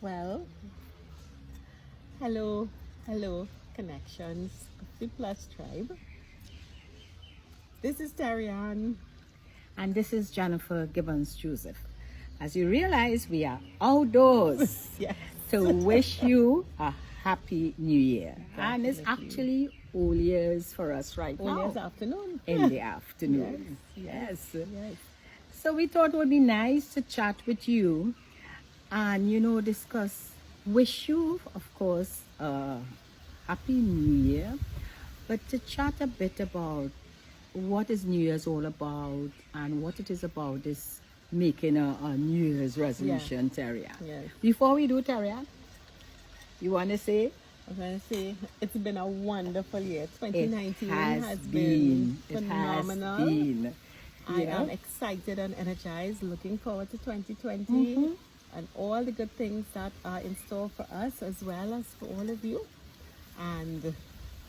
Well, hello, hello, connections of the Plus Tribe. This is Terri-ann. And this is Jennifer Gibbons Joseph. As you realize, we are outdoors Yes. to wish you a happy new year. And it's Definitely. actually all years for us right Only now this afternoon. in the afternoon. Yes. Yes. So we thought it would be nice to chat with you and, discuss, wish you, of course, a happy new year, but to chat a bit about what is New Year's all about and what it is about is making a New Year's resolution, Terri-ann. Yes. Before we do, Terri-ann, you want to say? I was going to say, it's been a wonderful year. 2019 It has been phenomenal. It has been. I am excited and energized, looking forward to 2020 and all the good things that are in store for us as well as for all of you. And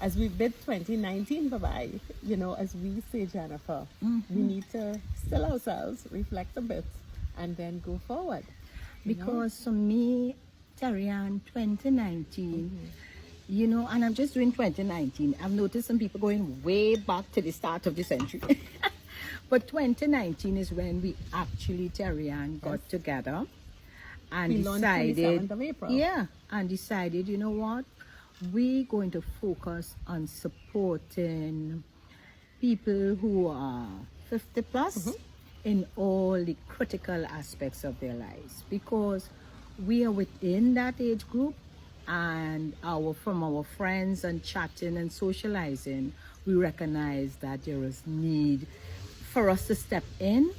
as we bid 2019 bye-bye, as we say, Jennifer, we need to still ourselves, reflect a bit, and then go forward. Because for me, Terri-ann, 2019, and I'm just doing 2019. I've noticed some people going way back to the start of the century. But 2019 is when we actually, Terri-ann, got together and We launched 27th of April. and decided, you know what, we're going to focus on supporting people who are 50 plus in all the critical aspects of their lives, because we are within that age group, and from our friends and chatting and socializing, we recognize that there is need for us to step in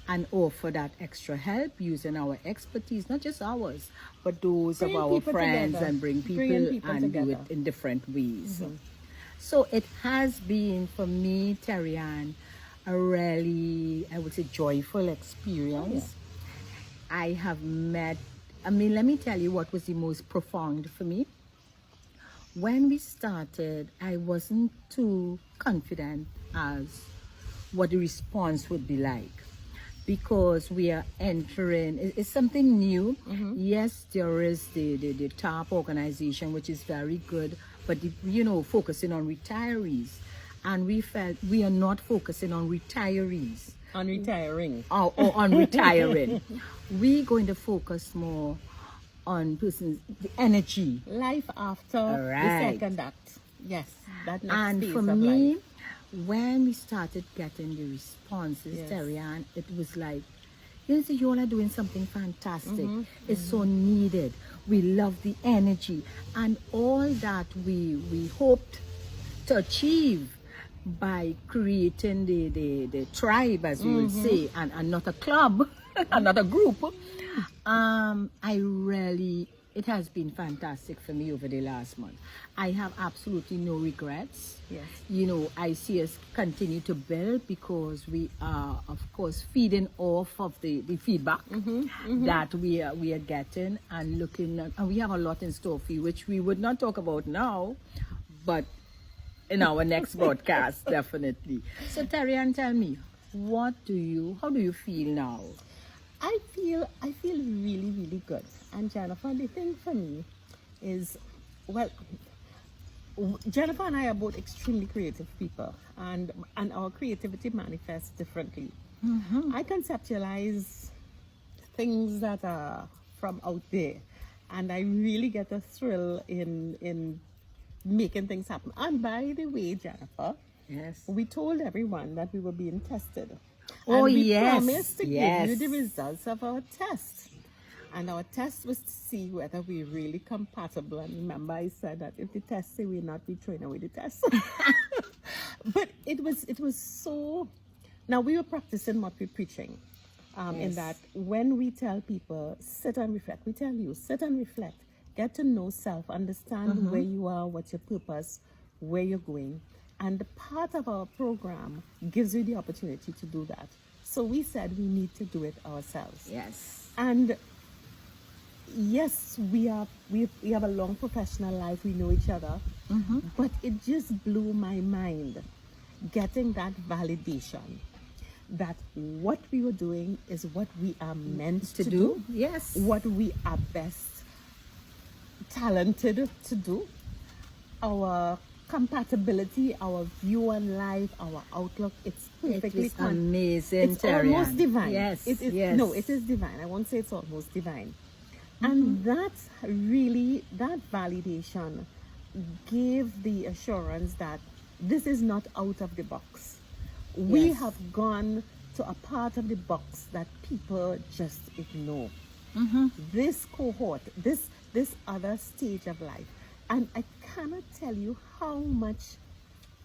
and offer that extra help using our expertise, not just ours, but those Bring of our people friends, together. and bring people and do together. it in different ways. So it has been, for me, Terri-ann, a really, I would say, joyful experience. I have met, let me tell you what was the most profound for me. When we started, I wasn't too confident as what the response would be like, because we are entering, it's something new. Yes, there is the TARP organization, which is very good, but focusing on retirees, and we felt we are not focusing on retirees On retiring. or on retiring. We're going to focus more on persons, the energy. Life after Right. the second act. Yes, that next And phase for of me, life. when we started getting the responses, Yes. Terri-ann, it was like, you all are doing something fantastic. It's so needed. We love the energy and all that we hoped to achieve by creating the tribe, as we will say, and not a club, and not a group. It has been fantastic for me over the last month. I have absolutely no regrets. Yes. I see us continue to build, because we are, of course, feeding off of the feedback that we are getting, and looking at, and we have a lot in store for you, which we would not talk about now, but in our next broadcast, definitely. So Terri-ann, tell me, how do you feel now? I feel really, really good. And Jennifer, the thing for me is, well, Jennifer and I are both extremely creative people, and our creativity manifests differently. I conceptualize things that are from out there, and I really get a thrill in making things happen. And by the way, Jennifer, Yes. we told everyone that we were being tested. Oh, and we yes, promised to give you yes. the results of our test. And our test was to see whether we're really compatible. And remember, I said that if the test say we're not, we throwing away the test. But it was so. Now we were practicing what we're preaching. In Yes. that when we tell people, sit and reflect, we tell you, sit and reflect, get to know self, understand where you are, what's your purpose, where you're going. And the part of our program gives you the opportunity to do that. So we said we need to do it ourselves. Yes. And yes, we have a long professional life, we know each other, but it just blew my mind getting that validation that what we were doing is what we are meant to do, Yes. what we are best talented to do. Our compatibility, our view on life, our outlook, it's perfectly It is amazing, It's Terri-ann. almost divine. Yes, It is, yes. no, it is divine. I won't say it's almost divine. And that's really, that validation gave the assurance that this is not out of the box. We Yes. have gone to a part of the box that people just ignore. This cohort, this other stage of life. And I cannot tell you how much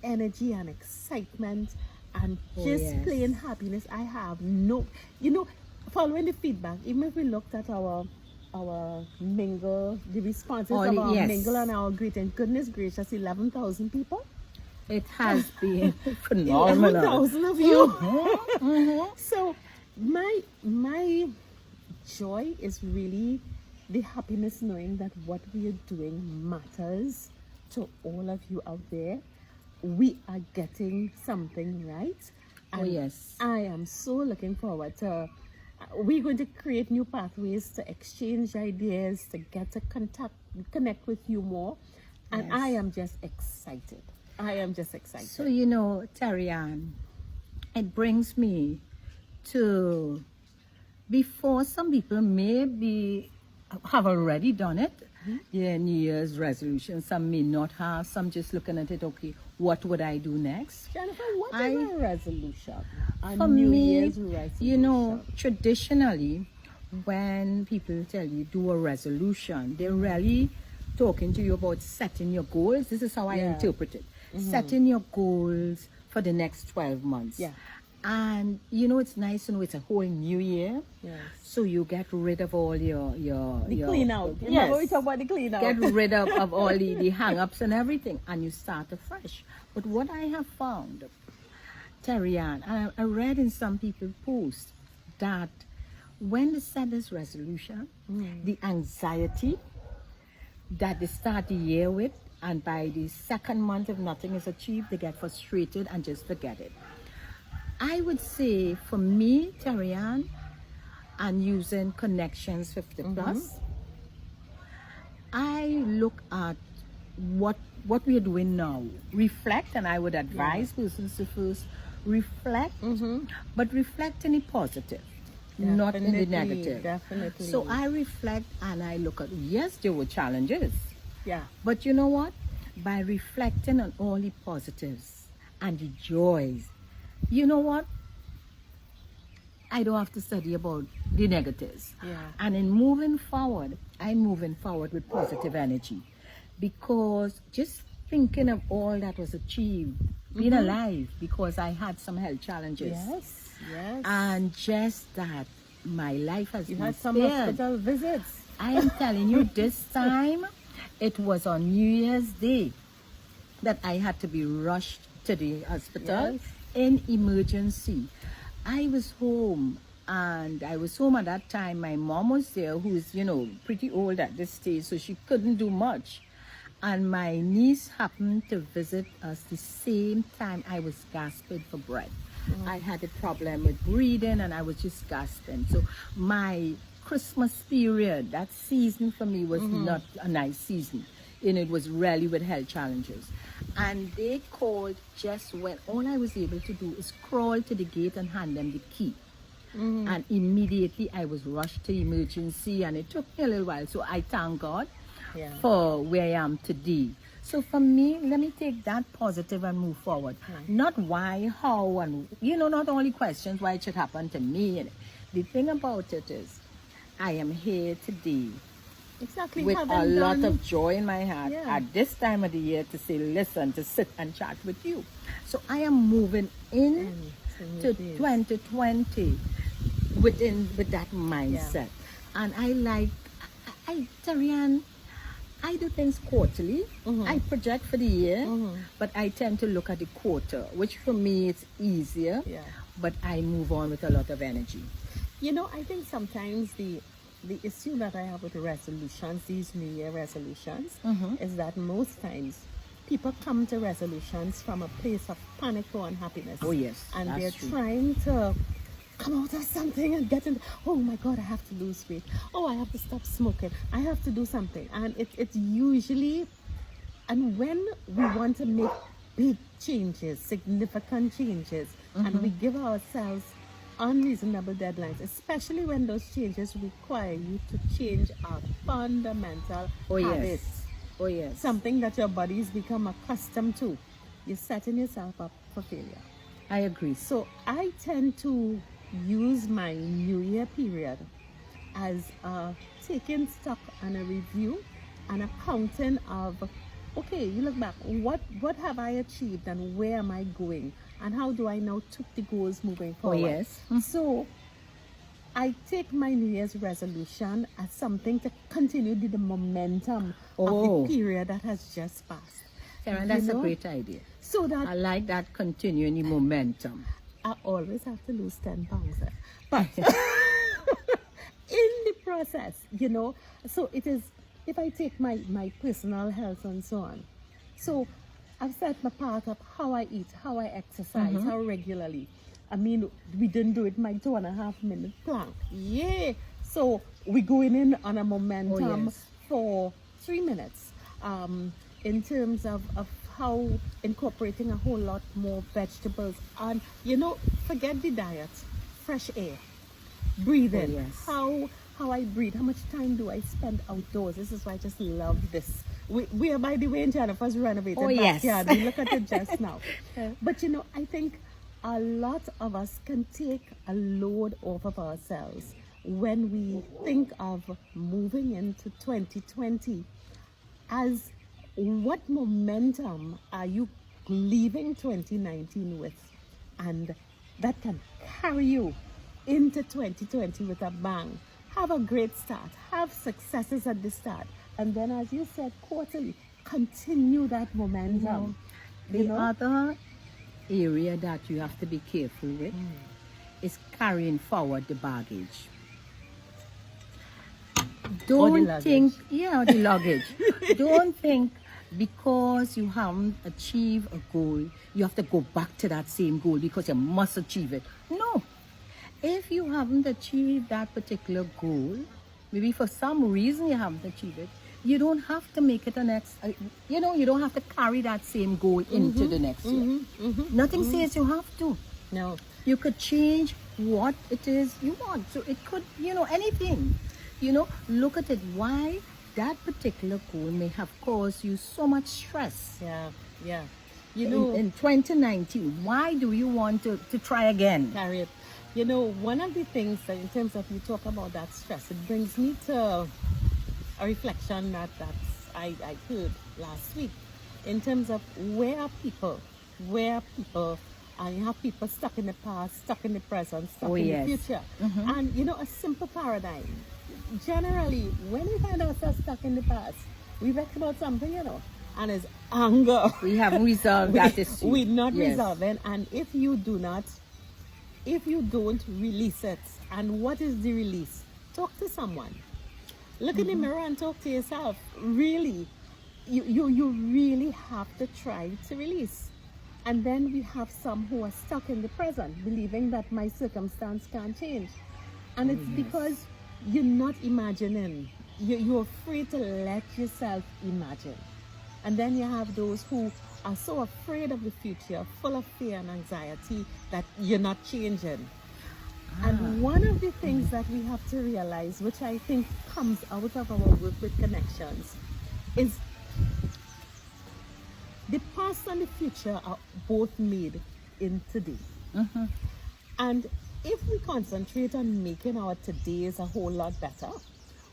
energy and excitement and Oh, just yes. plain happiness I have. No, you know, following the feedback, even if we looked at our mingle, the responses All of the- our yes. mingle and our greeting, goodness gracious, 11,000 people. It has been phenomenal. 11,000 of you. So my joy is really the happiness knowing that what we are doing matters to all of you out there. We are getting something right. Oh, yes. I am so looking forward to, we're going to create new pathways to exchange ideas, to get to connect with you more. And Yes. I am just excited. I am just excited. So, you know, Terri-ann, it brings me to, before some people have already done it, their New Year's resolution, some may not have, some just looking at it, okay, what would I do next? Jennifer, what is I- a resolution? A For New me, Year's resolution. you know, traditionally, when people tell you do a resolution, they're really talking to you about setting your goals. This is how I Yeah. interpret it. Setting your goals for the next 12 months. Yeah. And you know, it's nice to know it's a whole new year. Yes. So you get rid of all your The clean out. Yes. Remember we talk about the clean out. Get rid of all the hang-ups and everything, and you start afresh. But what I have found, Terri-ann, and I read in some people's posts, that when they set this resolution, the anxiety that they start the year with, and by the second month, if nothing is achieved, they get frustrated and just forget it. I would say, for me, Terri-ann, and using Connections 50 plus, I look at what we are doing now. Reflect, and I would advise persons to first reflect, but reflect in the positive, not in the Definitely, negative. definitely. So I reflect and I look at, yes, there were challenges, Yeah. but you know what? By reflecting on all the positives and the joys, you know what? I don't have to study about the negatives. Yeah. And in moving forward, I'm moving forward with positive energy, because just thinking of all that was achieved, being alive, because I had some health challenges. Yes. Yes. And just that my life has You been had some spared. hospital visits. I am telling you, this time, it was on New Year's Day that I had to be rushed to the hospital Yes. in emergency. I was home, and I was home at that time. My mom was there, who's, you know, pretty old at this stage, so she couldn't do much. And my niece happened to visit us the same time I was gasping for breath. I had a problem with breathing, and I was just gasping. So my Christmas period, that season for me was not a nice season. You know, it was really with health challenges. And they called just when all I was able to do is crawl to the gate and hand them the key. And immediately I was rushed to emergency, and it took me a little while. So I thank God Yeah. for where I am today. So for me, let me take that positive and move forward. Not why, how, and you know, not only questions why it should happen to me. And the thing about it is, I am here today Exactly. with a Having lot done- of joy in my heart Yeah. at this time of the year to say, listen, to sit and chat with you. So I am moving in to 2020 with that mindset. And I like, Terri-ann, I do things quarterly. I project for the year, but I tend to look at the quarter, which for me it's easier, Yeah. but I move on with a lot of energy. You know, I think sometimes the issue that I have with resolutions, these New Year resolutions, is that most times people come to resolutions from a place of panic or unhappiness. Oh, yes, And that's they're true. trying to come out of something and get in. Oh my God, I have to lose weight. Oh, I have to stop smoking. I have to do something. And it's usually, and when we want to make big changes, significant changes, and we give ourselves unreasonable deadlines, especially when those changes require you to change our fundamental habits. Oh yes. Something that your body's become accustomed to. You're setting yourself up for failure. I agree. So I tend to use my New Year period as taking stock and a review and accounting of, okay, you look back, what have I achieved and where am I going? And how do I now tweak the goals moving forward? Oh yes. So I take my New Year's resolution as something to continue the momentum of the period that has just passed. Sarah, that's a great idea. So that I like that continuing the momentum. I always have to lose 10 pounds. But in the process, so it is, if I take my personal health and so on. So I've set my part of how I eat, how I exercise, how regularly. I mean, we didn't do it my 2.5 minute plank. Yeah. So we're going in on a momentum for 3 minutes. In terms of how incorporating a whole lot more vegetables and, forget the diet, fresh air, breathing, how I breathe, how much time do I spend outdoors. This is why I just love this. We are, by the way, in Jennifer's renovated backyard. We look at it just now. But I think a lot of us can take a load off of ourselves when we think of moving into 2020 as what momentum are you leaving 2019 with, and that can carry you into 2020 with a bang. Have a great start, have successes at the start, and then, as you said, quarterly, continue that momentum. The other area that you have to be careful with is carrying forward the baggage. Don't think, the luggage. Don't think because you haven't achieved a goal, you have to go back to that same goal because you must achieve it. No. If you haven't achieved that particular goal, maybe for some reason you haven't achieved it, you don't have to make it the next, you don't have to carry that same goal into the next year. Nothing says you have to. No. You could change what it is you want. So it could, anything. Look at it. Why that particular goal may have caused you so much stress. Yeah. In 2019, why do you want to try again? Carry it. One of the things that in terms of you talk about that stress, it brings me to a reflection that I heard last week in terms of where people, and you have people stuck in the past, stuck in the present, stuck in the future. And a simple paradigm. Generally, when we find ourselves stuck in the past, we vex about something, and it's anger. We haven't resolved that issue. We're not resolving, and if you don't release it, and what is the release? Talk to someone. Look in the mirror and talk to yourself. Really, you really have to try to release. And then we have some who are stuck in the present, believing that my circumstance can't change. And it's because you're not imagining. You're afraid to let yourself imagine. And then you have those who are so afraid of the future, full of fear and anxiety, that you're not changing. And one of the things that we have to realize, which I think comes out of our work with connections, is the past and the future are both made in today. And if we concentrate on making our todays a whole lot better,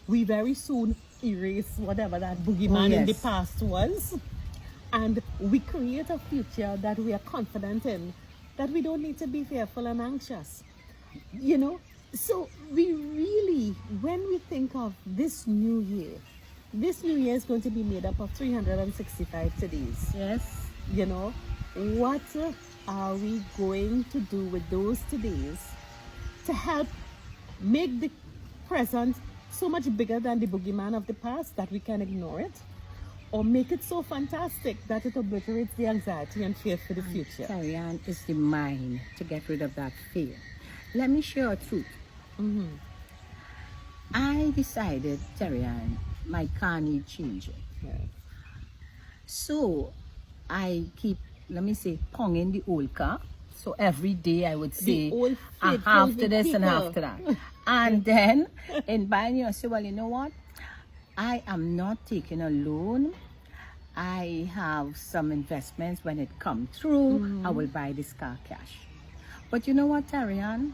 we very soon erase whatever that boogeyman in the past was. And we create a future that we are confident in, that we don't need to be fearful and anxious. So we really, when we think of this new year is going to be made up of 365 todays. Yes. What are we going to do with those todays to help make the present so much bigger than the boogeyman of the past that we can ignore it, or make it so fantastic that it obliterates the anxiety and fear for the future? Terri-ann, is the mind to get rid of that fear. let me share a truth. I decided, Terri-ann, my car needs changing. Yeah. So I keep, let me say, ponging the old car. So every day I would say, old I faithful have to this and people. have to that. And then in buying, I say, well, you know what? I am not taking a loan. I have some investments. When it comes through, I will buy this car cash. But you know what, Terri-ann?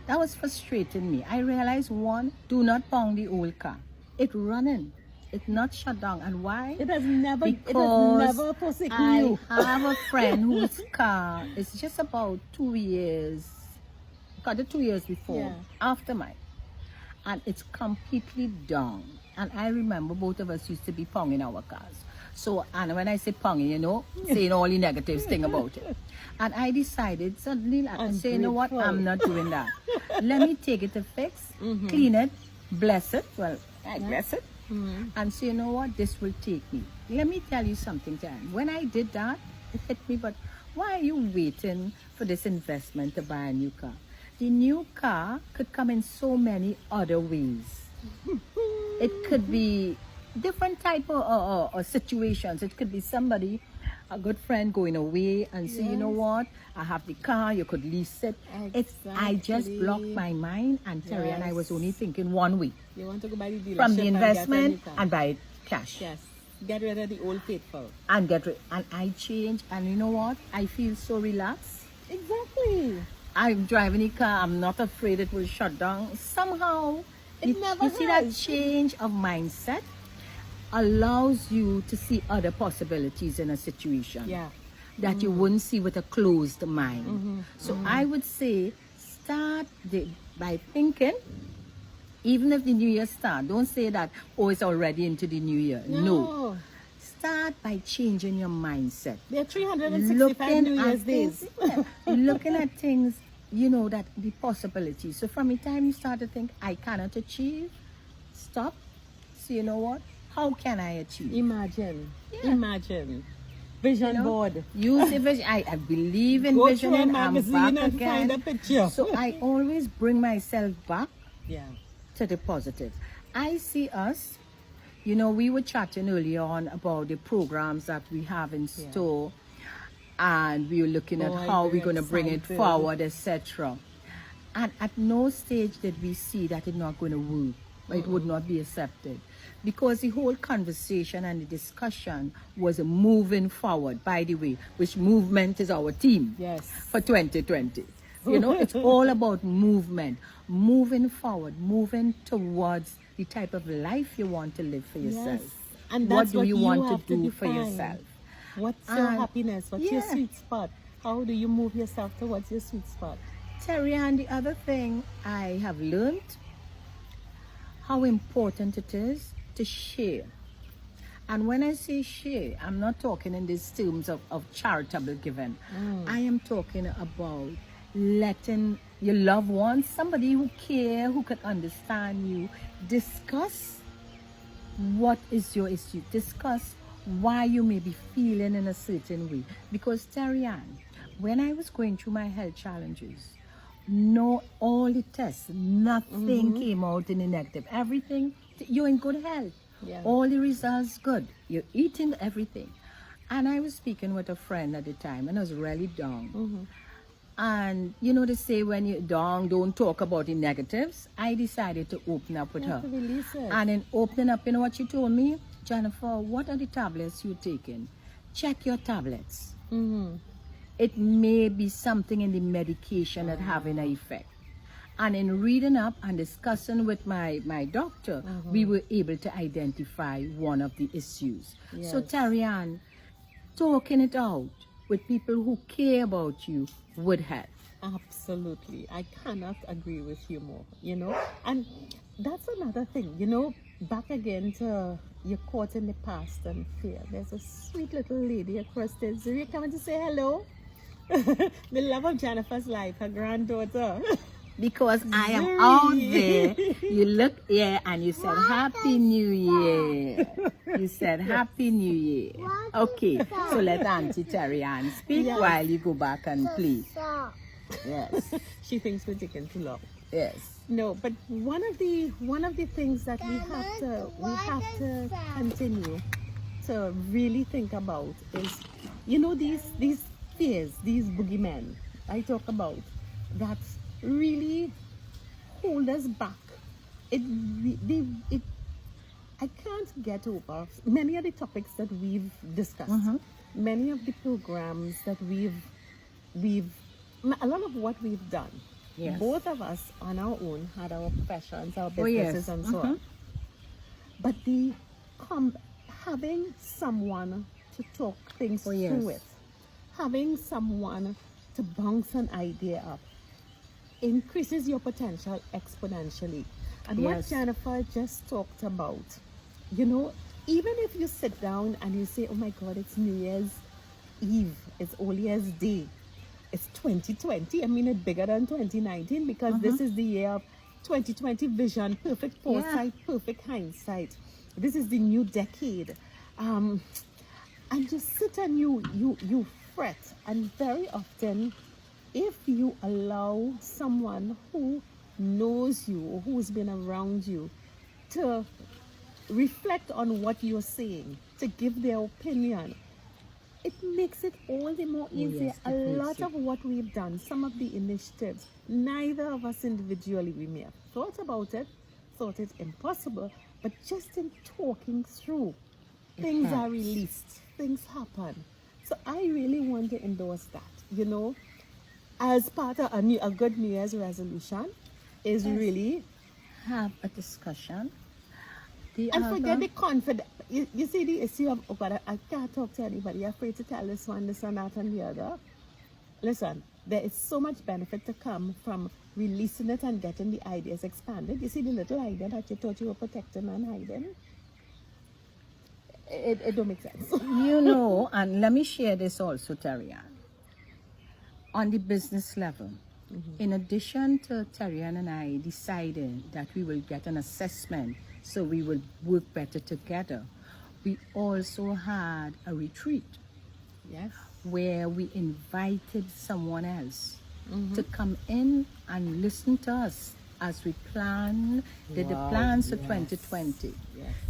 That was frustrating me. I realized, one, do not pound the old car. It's running. It's not shut down. And why? It has never Because forsake I you. have a friend whose car is just about 2 years, got it 2 years before, Yeah. after mine. And it's completely down. And I remember both of us used to be ponging our cars. So, and when I say ponging, you know, saying all the negative thing about it. And I decided suddenly, I say, you know what, I'm not doing that. Let me take it to fix, clean it, bless it. Well, I bless it. And say, you know what, this will take me. Let me tell you something, Jan. When I did that, it hit me, but why are you waiting for this investment to buy a new car? The new car could come in so many other ways. It could be different type of situations. It could be somebody, a good friend going away and say, you know what, I have the car, you could lease it. I just blocked my mind, and Terri-ann, I was only thinking one way. You want to go buy the dealership From the and get a new investment car. and buy it cash. Yes. Get rid of the old faithful. And get rid. And I change, and you know what? I feel so relaxed. Exactly. I'm driving a car, I'm not afraid it will shut down. Somehow, It never you see that has. change of mindset allows you to see other possibilities in a situation Yeah. that you wouldn't see with a closed mind. So I would say start by thinking, even if the new year start, don't say that, oh, it's already into the new year. No. Start by changing your mindset. There are 365 New Year's days. Looking at things, you know, that the possibilities. So from the time you start to think, I cannot achieve, stop. So you know what? How can I achieve? Imagine. Yeah. Imagine. Vision You know, board. use the vision. I believe in Go vision, through a and I'm magazine back and again. find a picture. So I always bring myself back Yeah. to the positive. I see us, you know, we were chatting earlier on about the programs that we have in store, and we were looking at I'm how very we're going to bring it excited. forward, etc. And at no stage did we see that it's not going to work, or it would not be accepted. Because the whole conversation and the discussion was moving forward, by the way, which movement is our theme Yes. for 2020. You know, it's all about movement, moving forward, moving towards the type of life you want to live for yourself. Yes. And What that's do what you want have to do for define. yourself? What's your And- happiness? What's your yeah. sweet spot? How do you move yourself towards your sweet spot? Terri-ann, the other thing I have learned, how important it is to share. And when I say share, I'm not talking in these terms of charitable giving. I am talking about letting your loved ones, somebody who care, who can understand you, discuss what is your issue. Discuss why you may be feeling in a certain way. Because Terri-ann, when I was going through my health challenges, no, all the tests, nothing came out in the negative. Everything, you're in good health. Yeah. All the results good. You're eating everything. And I was speaking with a friend at the time, and I was really down. And you know, they say when you're down, don't talk about the negatives. I decided to open up with You her. have to release it. And in opening up, you know what she told me? Jennifer, what are the tablets you're taking? Check your tablets. It may be something in the medication that having an effect. And in reading up and discussing with my doctor, we were able to identify one of the issues. So Yes. Terri-ann, talking it out with people who care about you would help. Absolutely. I cannot agree with you more, you know. And that's another thing, you know, back again to you're caught in the past and fear. There's a sweet little lady across there. Zuri coming to say hello. The love of Jennifer's life, her granddaughter. Because I am out there. You look here and you said Happy New Year. You said Happy New Year. Okay, so let Auntie Terri-ann speak while you go back and play. Yes. She thinks we're taking too long. Yes. No, but one of the things that we have to continue to really think about is, these fears, these boogeymen I talk about, that really hold us back. I can't get over many of the topics that we've discussed, many of the programs that a lot of what we've done. Yes. Both of us on our own had our professions, our Oh, yes. businesses, and so on. But having someone to talk things Oh, yes. through with, having someone to bounce an idea up, increases your potential exponentially. And what Yes. Jennifer just talked about, even if you sit down and you say, oh my God, it's New Year's Eve, it's All Year's Day, it's 2020. I mean, it's bigger than 2019 because this is the year of 2020 vision, perfect foresight, perfect hindsight. This is the new decade. And just sit and you fret. And very often, if you allow someone who knows you or who's been around you to reflect on what you're saying, to give their opinion, it makes it all the more easier. yes, A lot of what we've done, some of the initiatives, neither of us individually, we may have thought about it, thought it impossible, but just in talking through, things are released, things happen. So I really want to endorse that, as part of a good New Year's resolution is really Have a discussion. and forget the confidence. You see the issue of, oh God, I can't talk to anybody. You're afraid to tell this one, that, and the other. Listen, there is so much benefit to come from releasing it and getting the ideas expanded. You see the little idea that you thought you were protecting and hiding? It don't make sense. And let me share this also, Terri-ann. On the business level, in addition to Terri-ann and I deciding that we will get an assessment so we will work better together, we also had a retreat. Yes. Where we invited someone else to come in and listen to us as we did the plans for 2020,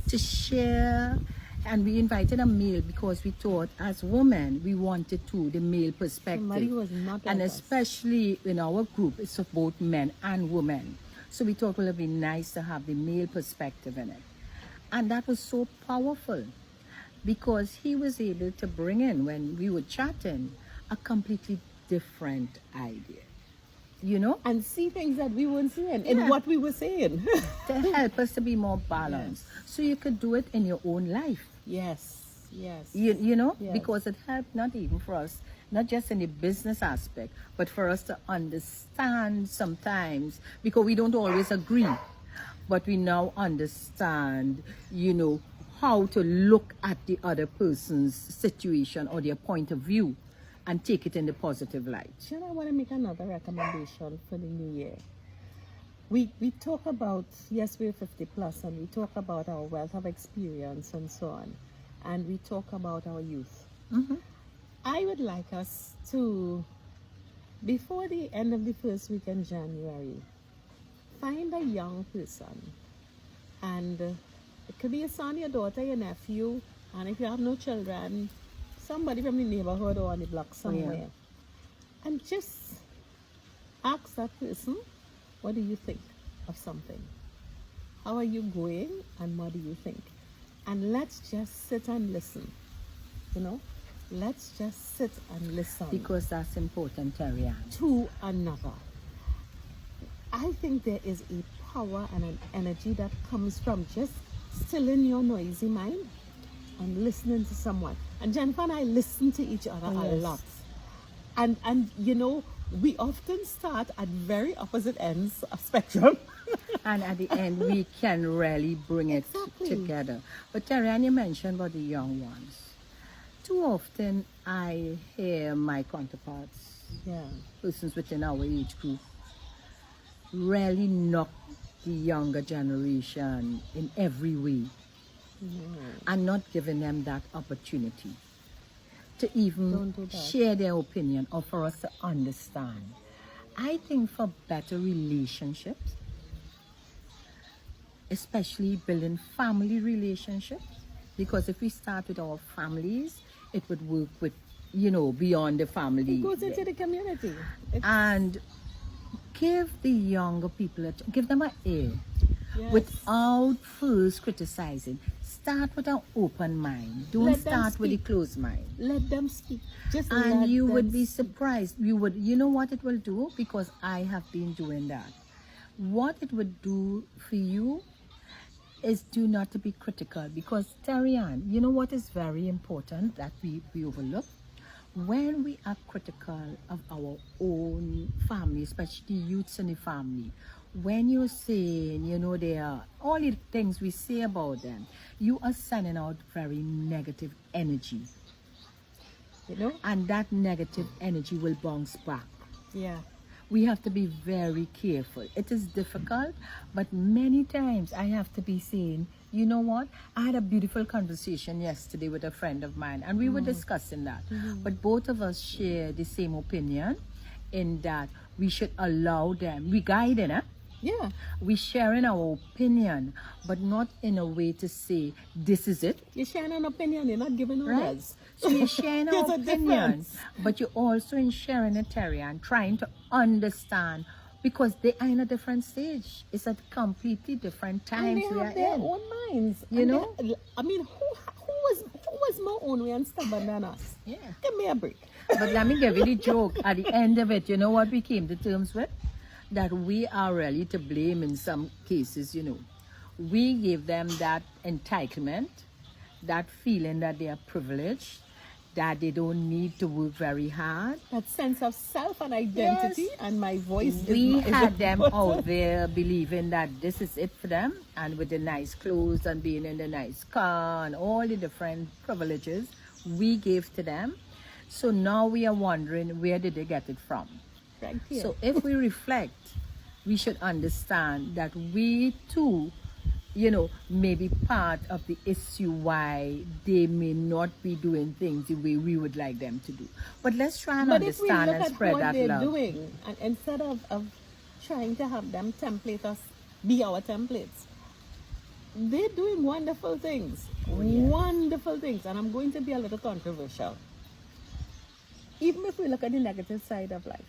to share. And we invited a male because we thought as women we wanted the male perspective. Somebody who was not and like us. especially in our group, it's of both men and women. So we thought it would be nice to have the male perspective in it. And that was so powerful because he was able to bring in, when we were chatting, a completely different idea. And see things that we weren't seeing in what we were saying. To help us to be more balanced. So you could do it in your own life. Yes. Yes. Yes. Because it helped not even for us, not just in the business aspect, but for us to understand sometimes, because we don't always agree, but we now understand, how to look at the other person's situation or their point of view and take it in the positive light. Should I want to make another recommendation for the new year? We talk about, yes, we're 50 plus, and we talk about our wealth of experience and so on, and we talk about our youth. I would like us to, before the end of the first week in January, find a young person, and it could be a son, your daughter, your nephew, and if you have no children, somebody from the neighborhood or on the block somewhere, and just ask that person, what do you think of something? How are you going, and what do you think? And let's just sit and listen. Let's just sit and listen. Because that's important, Terri-ann. To another. I think there is a power and an energy that comes from just stilling your noisy mind and listening to someone. And Jennifer and I listen to each other a lot. And we often start at very opposite ends of spectrum. And at the end, we can really bring it together. But Terri-ann, you mentioned about the young ones. Too often, I hear my counterparts, persons within our age group, really knock the younger generation in every way, and not giving them that opportunity to even share their opinion or for us to understand. I think for better relationships, especially building family relationships, because if we start with our families, it would work with, beyond the family. It goes into the community. And give the younger people, give them an ear. Yes. Without first criticizing. Start with an open mind. Don't start with a closed mind. Let them speak. And you would be surprised. You know what it will do? Because I have been doing that. What it would do for you is do not to be critical. Because Terri-ann, you know what is very important that we overlook? When we are critical of our own family, especially youths in the family, when you're saying, they are all the things we say about them, you are sending out very negative energy. And that negative energy will bounce back. Yeah. We have to be very careful. It is difficult, but many times I have to be saying, you know what? I had a beautiful conversation yesterday with a friend of mine, and we were discussing that. But both of us share the same opinion in that we should allow them. We guide it, Yeah. We sharing our opinion, but not in a way to say, this is it. You're sharing an opinion, you're not giving Right? orders. So you're sharing There's our a opinion, difference. but you're also in sharing a Terri-ann, trying to understand, because they are in a different stage. It's at completely different times And we they are have their in. own minds. You And know? I mean, who was more ornery and stubborn than us? Yeah. Give me a break. But let me give you the joke. At the end of it, you know what we came to terms with? That we are really to blame in some cases, We give them that entitlement, that feeling that they are privileged, that they don't need to work very hard. That sense of self and identity, Yes. and my voice We is had them important. out there believing that this is it for them, and with the nice clothes and being in the nice car and all the different privileges we gave to them. So now we are wondering, where did they get it from? Right here. So if we reflect, we should understand that we too, may be part of the issue why they may not be doing things the way we would like them to do. But let's try and But if we understand look and at spread what that they're love. doing, and instead of trying to have them template us, be our templates, they're doing wonderful things. Wonderful things. And I'm going to be a little controversial. Even if we look at the negative side of life,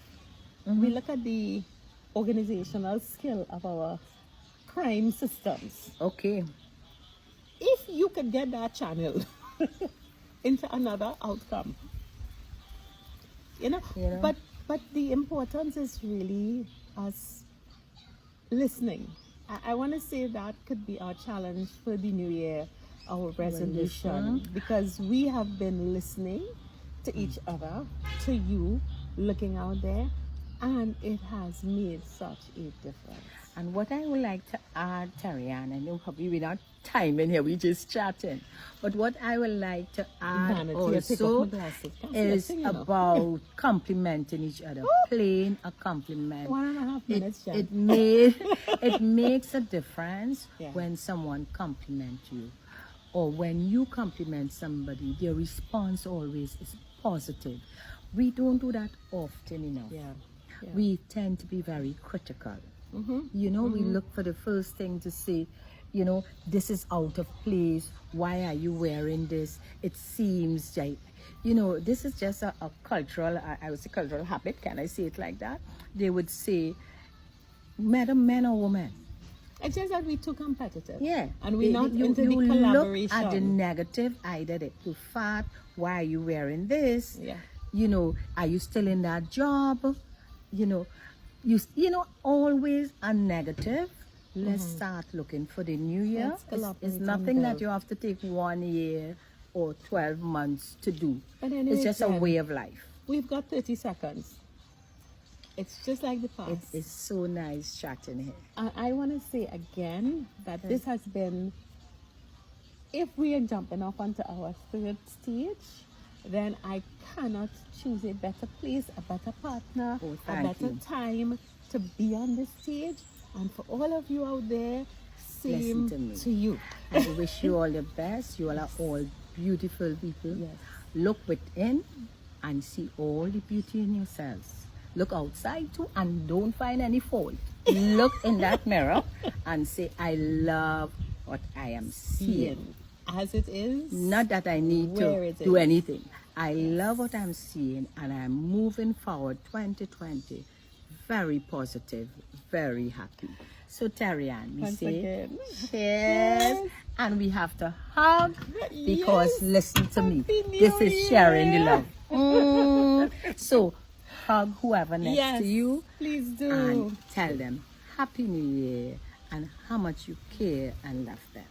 we look at the organizational skill of our crime systems. Okay. If you could get that channel into another outcome, but the importance is really us listening. I want to say that could be our challenge for the new year, our resolution, because we have been listening to each other, to you, looking out there, and it has made such a difference. And what I would like to add, Terri-ann, I know probably we're not timing here, we're just chatting. But what I would like to add Vanity, I take also off my glasses. Can't see a is thing, you know. about complimenting each other, playing a compliment. 1.5 minutes, Jen. It makes a difference Yeah. when someone compliments you, or when you compliment somebody, their response always is positive. We don't do that often enough. Yeah. Yeah. We tend to be very critical. We look for the first thing to say, this is out of place. Why are you wearing this? It seems like, this is just a cultural, I would say cultural habit. Can I say it like that? They would say, Madam, man or woman? It's just that we're too competitive. Yeah. And we're not you into the look collaboration. at the negative, either they're too fat, why are you wearing this? Yeah. Are you still in that job? Always a negative. Let's start looking for the new year. Let's collaborate It's and nothing that build. you have to take 1 year or 12 months to do. But anyway, It's just a Jen, way of life. We've got 30 seconds. It's just like the past. It's so nice chatting here. And I want to say again that this has been, if we are jumping off onto our third stage, then I cannot choose a better place, a better partner, Oh, a thank better you. time to be on this stage. And for all of you out there, same Listen to me. to you. I wish you all the best. You all are all beautiful people. Yes. Look within and see all the beauty in yourselves. look outside too and don't find any fault. Look in that mirror and say, I love what I am seeing. As it is. Not that I need Where to it do is. anything. I love what I'm seeing, and I'm moving forward 2020. Very positive, very happy. So Terri-ann, we Once say again. cheers, and we have to hug because Yes. listen to me. Happy New This is sharing the Year. love. So hug whoever next Yes, to you please do. and tell them Happy New Year and how much you care and love them.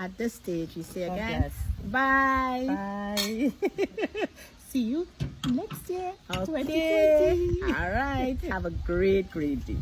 At this stage, we say God again, bless. bye. Bye. See you next year. Okay. 2020. All right. Have a great, great day.